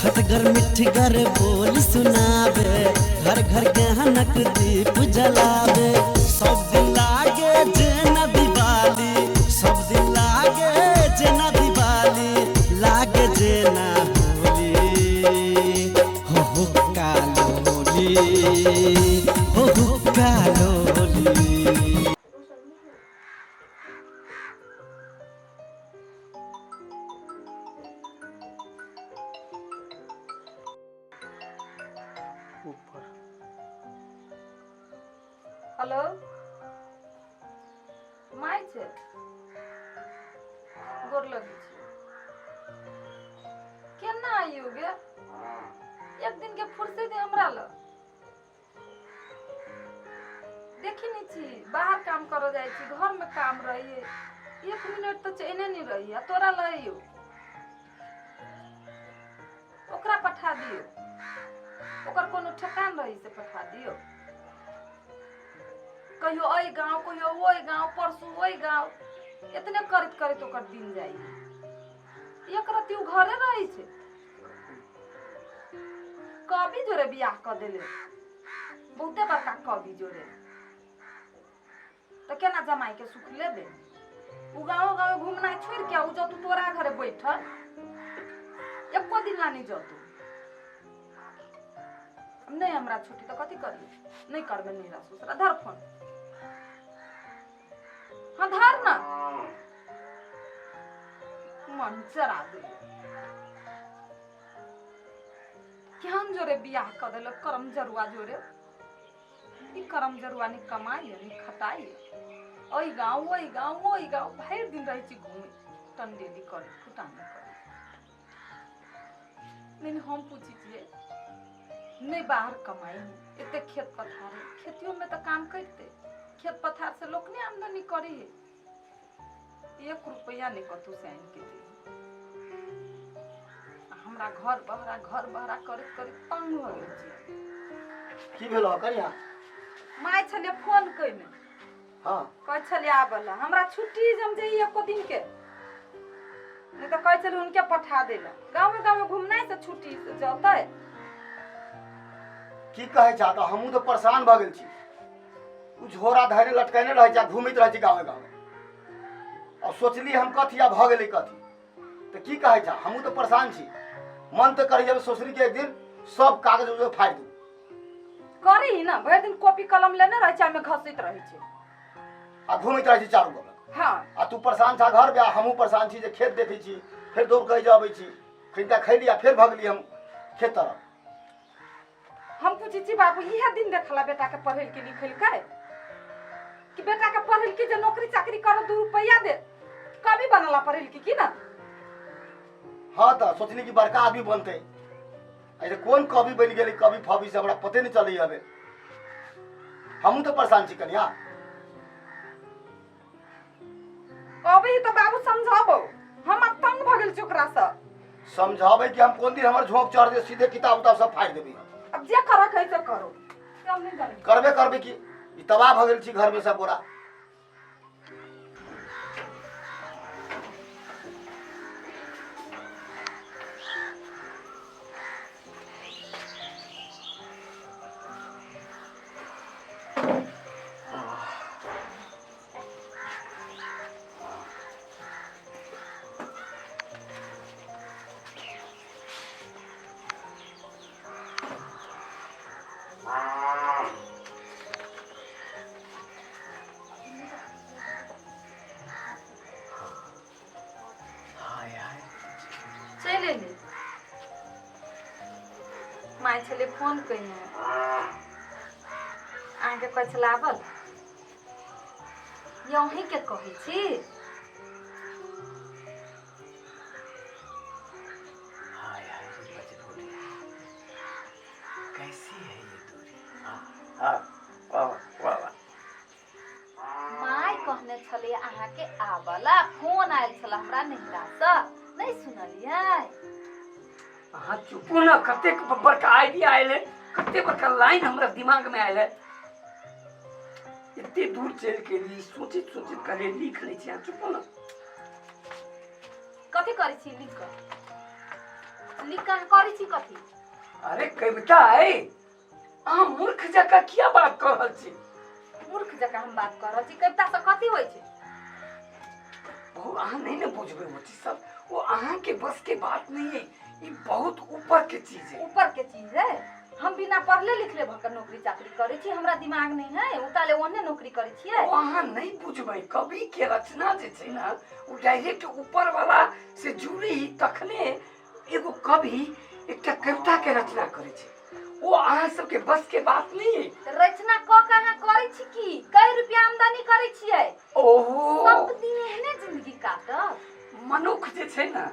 खटगर मिठगर बोल सुनावे, घर घर गहनक दीप जलावे। सब दिन लागे जेना दिवाली, सब दिन लागे जेना दिवाली, लागे जेना होली। हो कालोली, हो कालोली। हेलो माय छे गोर लगी केना आइयो गे एक दिन के फुर्सत हमरा ल देखी नहीं छी बाहर काम करो जाय छी घर में काम रही एक मिनट तो चैने नहीं रही तोरा लइयो ओकरा पठा दियो ओकर कोनो ठेकान रही से पठा दियो कहियो ओई गांव कहियो ओई गांव परसू ओई गांव इतने करत करत ओकर दिन जाई एक राती उ घरे रही छे कभी जोरे बियाह क देले बहुते बड़का कभी जोरे तो केना जमाई के सुख लेबे उ गांव गांव घूमना छोड़ के उ जो तू तोरा घरे बैठल एको दिन ला नहीं जतू नहीं हमरा छुट्टी तो कथी करी नहीं करबे नहीं ससुरा धर फोन हाँ धर ना मन चरा दे केहन जोरे बियाह कर देल करम जरुआ जोरे ई करम जरुआ नि कमाई नि खटाई ओई गांव भर दिन रही छी घूमे टंडेली करे फुटानी करे नहीं हम पूछी छिए नहीं बाहर कमाई एते खेत पथार खेतियों में तो काम करते खेत पथार से लोग ने आमदनी करी है 1 रुपया नहीं कतु से आन के दी हमरा घर बहरा करे करे तंग हो गेल छी की भेलो करिया माय छले फोन कइने हां कह छले आबला हमरा छुट्टी जम जाई एको दिन के नहीं तो कह छले उनके पठा देला गांव घूमना से छुट्टी से जतै की कहे चाहता हमहू तो परेशान भ गेल छी उ झोरा धरे लटकने रह जा घूमित रह छी गांव और सोचली हम कथी आ भ गेलै कथी तो की कहे छा हमहू तो परेशान छी मन तो करी जब सोचली के एक दिन सब कागज उज फाड़ दू करी ना भर दिन कॉपी कलम लेने रह छै में घसीत रह छै आ घूमित रह छी चारू बगल हां आ तू परेशान छा घर बे हमहू परेशान छी जे खेत देखै छी फिर दौड़ के जाबै छी खिनका खैली आ फिर भगली हम खेत तरफ हम पूछी छी बाबू इहे दिन देखला बेटा के पढ़ल के लिखल के कि बेटा के पढ़ल के जे नौकरी चाकरी कर 2 रुपया दे कभी बनला पढ़ल की ना हाँ तो सोचली कि बड़का आदमी बनते ऐसे कौन कवि बन गए कवि फवि से हमरा पते नहीं चली हवे हमहू तो परेशान छी कनिया अबे तो बाबू समझाबो हम तंग भ गेल चोकरा से समझावे कि हम कौन दिन हमर झोंक चढ़ दे सीधे किताब उताब सब फाड़ देबी अब जे करक है तो करो हम नहीं जानी करबे की ई तबाह भ गेल छी घर में सब पूरा चले ले माय छले फोन कइने आके कह छलाबल यही के कहै छी हाय हाय बजरूरी कैसी है ये दूरी हाँ वाह माय कहने छले अहाँ के आबला फोन आयल छला हमरा नहिरा से नहीं सुनलियै हाँ चुपो ना कते बड़का आइडिया आयल कते बड़का लाइन हमरा दिमाग में आयल इतने दूर चल के लिए सोचित करे लिख ले छी चुपो ना कथी करै छी लिख कर लिखा करी छी कथी? अरे कविता है अहाँ मूर्ख जकाँ किया बात कर रहल छी? मूर्ख जकाँ हम बात कर रहल छी। कविता से कथी होइ छै? बहु अहाँ नहीं ना बुझबे वो चीज सब, वो अहाँ के बस के बात नहीं है, ये बहुत ऊपर के चीज है। ऊपर के चीज है। हम बिना पढ़ले लिखले भकर नौकरी चाकरी करे छी, हमरा दिमाग नहीं है, उताले ओने नौकरी करे छियै। वो अहाँ नहीं बुझबे, कवि के रचना जे छै ना वो डायरेक्ट ऊपर वाला से जुड़ी ही तखने एगो कवि एकटा कविता के रचना करे छै। वो अहाँ सबके बस के बात नहीं है। रचना क के अहाँ करे छी की? कई रुपया आमदनी करे छियै? ओहो सब दिन एहने जिंदगी काटब? मनुख जे छै ना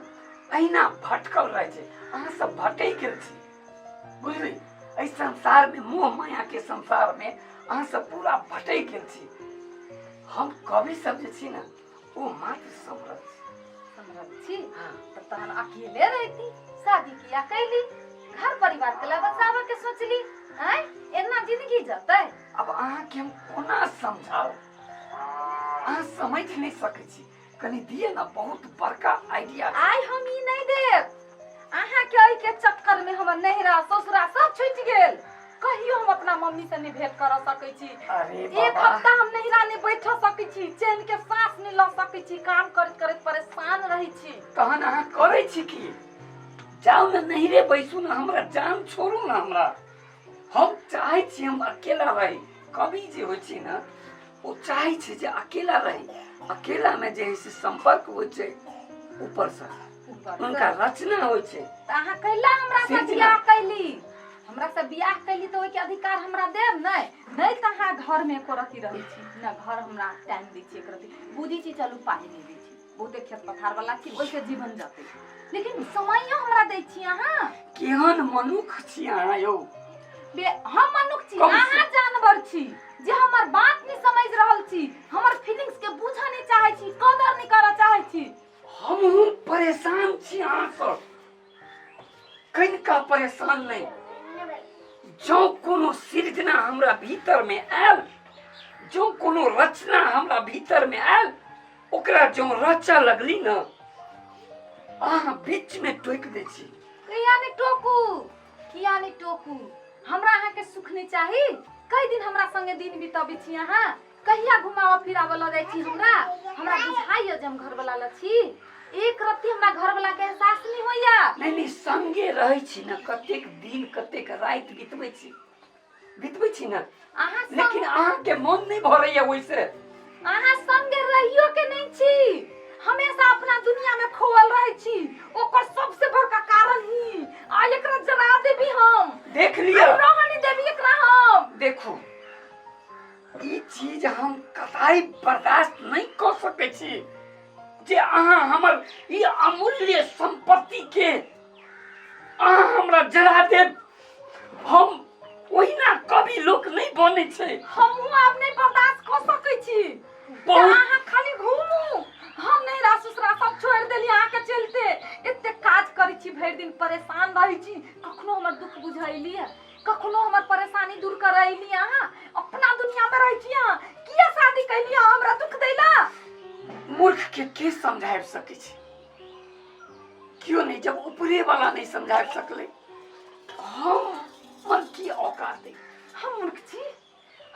अहिना भटकल रहे छै, अहाँ सब भटक गेल छी, बुझली? एहि संसार में, मोह माया के संसार में अहाँ सब पूरा भटक गेल छी। हम कवि सब जे छी ना वो मात्र समरथ छी। समझ छी? तो तहन अकेले रहती, शादी किया कैली, घर परिवार के लिए बचावे के सोचली, हैं? एना जिंदगी जतै? अब अहाँ के हम कोना समझाओ, अहाँ समझ नहीं सकै छी। कनी दिए ना, बहुत बड़का आइडिया। आइ हम ई नहीं देब। अहाँ के एहि के चक्कर में हमर नहिरा ससुरा सब छूट गेल। कहियो हम अपना मम्मी से नहीं भेंट कर सकै छी। अरे एक बाबा, हफ्ता हम नहिरा नहीं बैठ सकै छी, चैन के सांस नहीं ल सकै छी, काम करत करत परेशान रही छी। तहन अहाँ करे छी की? जाओ ना, नहिरे बैसू ना, हमरा जान छोड़ू ना। हमरा हम चाहे छी हम अकेला रही। कवि जे होइ छै ना वो चाहे छै जे अकेला रही। अकेला में जे है से संपर्क होइ छै ऊपर से, उनका रचना होइ छै। त अहाँ कैला हमरा से बियाह कैली, हमरा से बियाह कैली तो ओइ के अधिकार हमरा देब नहीं? नहीं त अहाँ घर में एको रती रहै छी ना, घर हमरा टाइम दै छी एक रती, बुझी छी चलू पानी नहीं दै छी, बहुते खेत पथार वाला छी, ओइ से जीवन जतै, लेकिन समय हमरा दै छी अहाँ। केहन मनुख छी अहाँ यौ? हम मनुख छी, कम से- अहाँ जानवर छी जे हमर बात नहीं समझ रहल छी, हमर फीलिंग्स के बुझा नहीं चाहे छी, कदर नहीं करऽ चाहे छी। हमहू परेशान छी अहाँ सब, कनिका परेशान नहीं। जो कोनो सृजना हमरा भीतर में आयल, जो कोनो रचना हमरा भीतर में आयल, ओकरा जो रचा लगली ना अहाँ बीच में टोक दै छी। किया नहीं टोकू? किया नहीं टोकू? हमरा अहाँ के सुख नहीं चाही? कई दिन हमरा संगे दिन बिताबी छी अहाँ? कहिया घुमावा फिरावा ल जाय छी हमरा? हमरा बुझाइयो जे हम घर वाला ल छी। एक रत्ती हमरा घर वाला के एहसास नहीं होइया। नहीं संगे रहे छी ना, कतेक दिन कतेक रात बितबै छी ना, अहाँ लेकिन अहाँ के मन नहीं भरैया ओइसे। अहाँ संगे रहियो के नहीं छी, हमेशा अपना दुनिया में खोल रहे छी। ओकर सबसे बड़का कारण ही आ एकरा जरा देबी हम। देख लिया, रहनी देबी एकरा हम। देखू ई चीज हम कतई बर्दाश्त नहीं कर सकै छी जे अहाँ हमर ई अमूल्य संपत्ति के अहाँ हमरा जरा देब। हम ओहिना कभी लोक नहीं बने छै। हमहू आब नहीं बर्दाश्त कर सकै छी। बहुत- अहाँ खाली घूमू, हम नहीं रा ससुरा सब छोड़ देली अहाँ के चलते। एते काज करै छी, भरि दिन परेशान रहै छी, कखनो हमर दुख बुझैली है, कखनो हमर परेशानी दूर करैली। अहाँ अपना दुनिया में रहै छी, अहाँ किया शादी कैली हमरा दुख दैला? मूर्ख के समझाब सकै छी? क्यों नहीं, जब ऊपरे वाला नहीं समझाब सकले हम मन की औकात है? हम मूर्ख छी,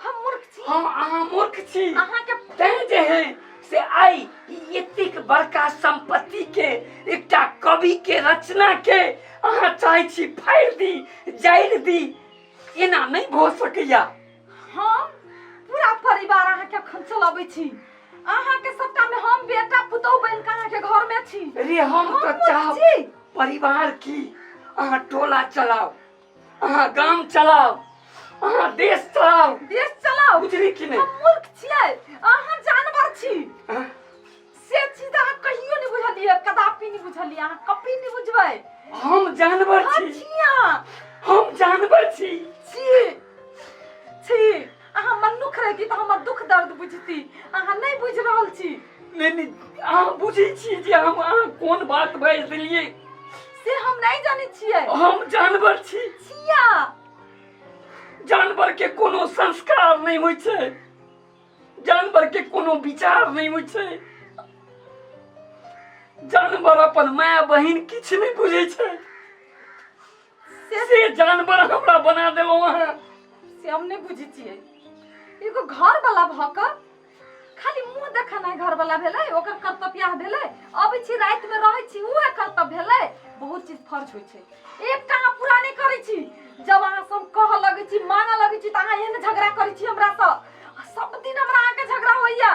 हम मूर्ख छी। हम अहाँ मूर्ख छी। अहाँ के तैं जे है से आई एतेक बड़का संपत्ति के एकटा कवि के रचना के अहाँ चाहे छी फाड़ि दी, जाइर दी। एना नहीं भ सकैया। हम पूरा परिवार अहाँ के अखन चलाबै छी। अहाँ के सबटा में हम बेटा पुतौह बन के अहाँ के घर में छी। रे हम तो मूर्ख चाहब छी। परिवार की, अहाँ टोला चलाओ, अहाँ गांव चलाओ, अहाँ देश चलाओ। देश चलाओ, बुझली कि नहीं? हम मूर्ख छियै, अहाँ जानवर छी। हाँ? से चीज अहाँ कहियो नहीं बुझलियै, कदापि नहीं बुझलियै, अहाँ कभी नहीं बुझबै। हम जानवर हाँ छी, छियै, हम जानवर छी। छी अहाँ मनुख रहिती तऽ हमर दुख दर्द बुझती, अहाँ नहीं बुझ रहल छी। नहीं अहाँ बुझै छी जे हम अहाँ कोन बात बाजि देलियै? से हम नहीं जानै छियै। हम जानवर छी। छिया जानवर के कोनो संस्कार नहीं होइ छै, जानवर के कोनो विचार नहीं होइ छै। जानवर अपन माय बहिन किछ नहीं बुझै छै। से जानवर हमरा बना देलो अहाँ। से हम नहीं बुझी छियै। एगो घर वाला भक खाली मुंह देखनाइ घर वाला भेलै, ओकर कर्तव्य भेलै। अब छी रात में रहै छी उहे कर्तव्य भेलै। बहुत चीज फर्ज होय छै, एकटा अहाँ पूरा नहीं करै छी। जब अहाँ सब कह लगै छी, मांगे लगै छी, त अहाँ एहन झगड़ा करै छी हमरा सँ। सब दिन हमरा अहाँ के झगड़ा होइया।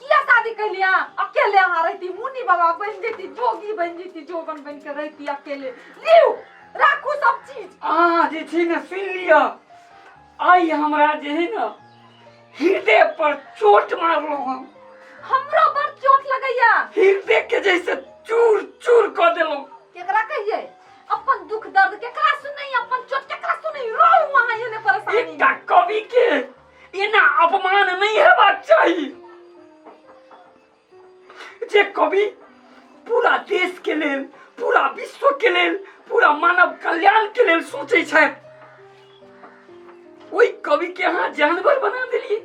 किया शादी कैलिया? अकेले अहाँ रहती, मुनि बाबा बन जेती, जोगी बन जेती, जोगन बन के रहती अकेले। लियो राखू सब चीज। अहाँ जे छै ने सुन लिअ, आई हमरा जे है ना हृदय पर चोट मारलो हम। हमरो बड़ चोट लगैया। हृदय के जैसे चूर चूर कर देलो। केकरा कहिए? अपन दुख दर्द केकरा सुनई, अपन चोट केकरा सुनई? रहू वहां एने परेशानी। एकटा कवि के एना अपमान नहीं हेबाक चाही। जे कवि पूरा देश के लेल, पूरा विश्व के लेल, पूरा मानव कल्याण के लेल सोचे छै, ओई कवि के अहाँ जानवर बना देलिए।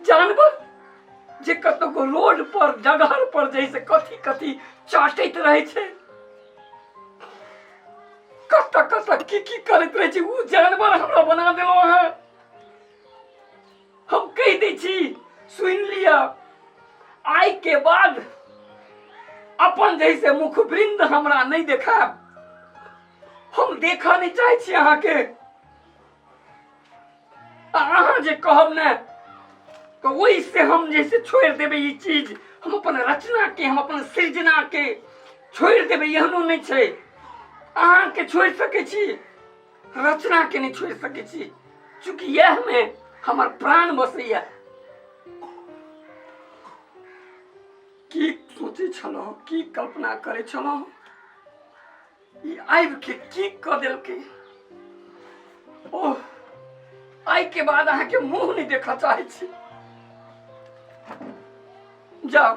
जानवर जे कतो को रोड पर जगह पर जैसे कथी कथी चाटैत रहे छै, कत कत की करैत रहे छै, उ जानवर हमरा बना देलो अहाँ। हम कह दै छी, सुन लिया, आई के बाद अपन जैसे मुख वृंद हमरा नहीं देखाब। हम देखा नहीं चाहे छी अहाँ के। अहाँ जे कहब ने तो वही से हम जैसे छोड़ देबे ये चीज। हम अपन रचना के, हम अपन सृजना के छोड़ देबे, एहनो नहीं छै। अहाँ के छोड़ सके छी, रचना के नहीं छोड़ सके छी, चूंकि यह में हमर प्राण बसैया। की सोचे छलो, की कल्पना करे छलो, ई आइब के की क देलके। ओह, आई के बाद अहाँ के मुंह नहीं देखा चाहे छी। जाओ।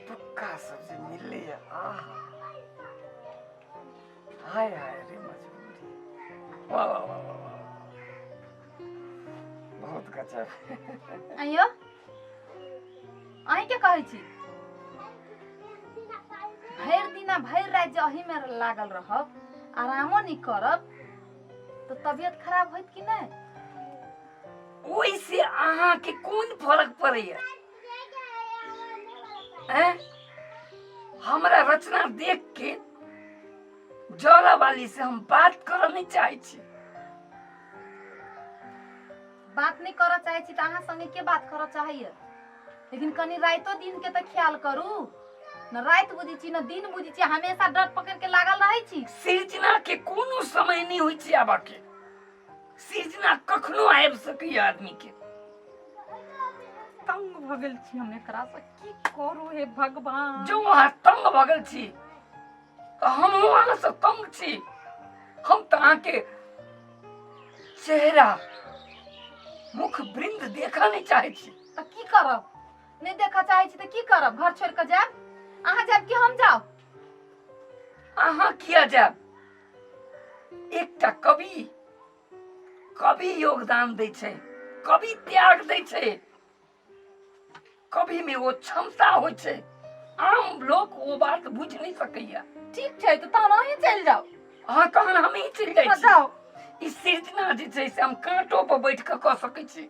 पक्का सब्जी मिल रही है। हाय हाय रे मजबूरी। वाह वाह वाह वाह, बहुत गजब। आइयो अहीं के कहै छी, भरि दिना भरि रात जे अही में लागल रहब, आरामो नहीं करब, तो तबियत खराब होइत कि नहीं? ओइसे अहाँ के कोन फर्क पड़ैया? हमरा रचना देख के जरा वाली से हम बात कर नहीं चाहे छी। बात नहीं कर चाहे छी, तो अहाँ संगे के बात कर चाहिए? लेकिन कनी रातो दिन के तो ख्याल करू। न रात बुझी छी न दिन बुझी छी, हमेशा डर पकड़ के लागल रहे छी। सृजना के कोनो समय नहीं होई छी आबा के। सृजना कखनो आबि सकैया आदमी के। तंग भगल छी हम एकरा से, की करू हे भगवान। जो अहाँ तंग भगल छी, तो हम अहाँ से तंग छी। हम तो अहाँ के चेहरा, मुख वृंद देखा नहीं चाहे छी। तो की करब? नहीं देखा चाहे छी तो की करब? घर छोड़ के जाब? अहाँ जाब कि हम जाब? अहाँ किया जाब? एकटा कवि, कवि योगदान दै छै, कवि त्याग दै छै, कवि में वो क्षमता हो छै। आम लोग वो बात बुझ नहीं सकैया। ठीक छै, तो तहन अहीं चल जाओ। हाँ, तहन हम ही चल जाइ छी। जाओ। ई सृजना जे छै से हम कांटो पर बैठ के क सकै छी।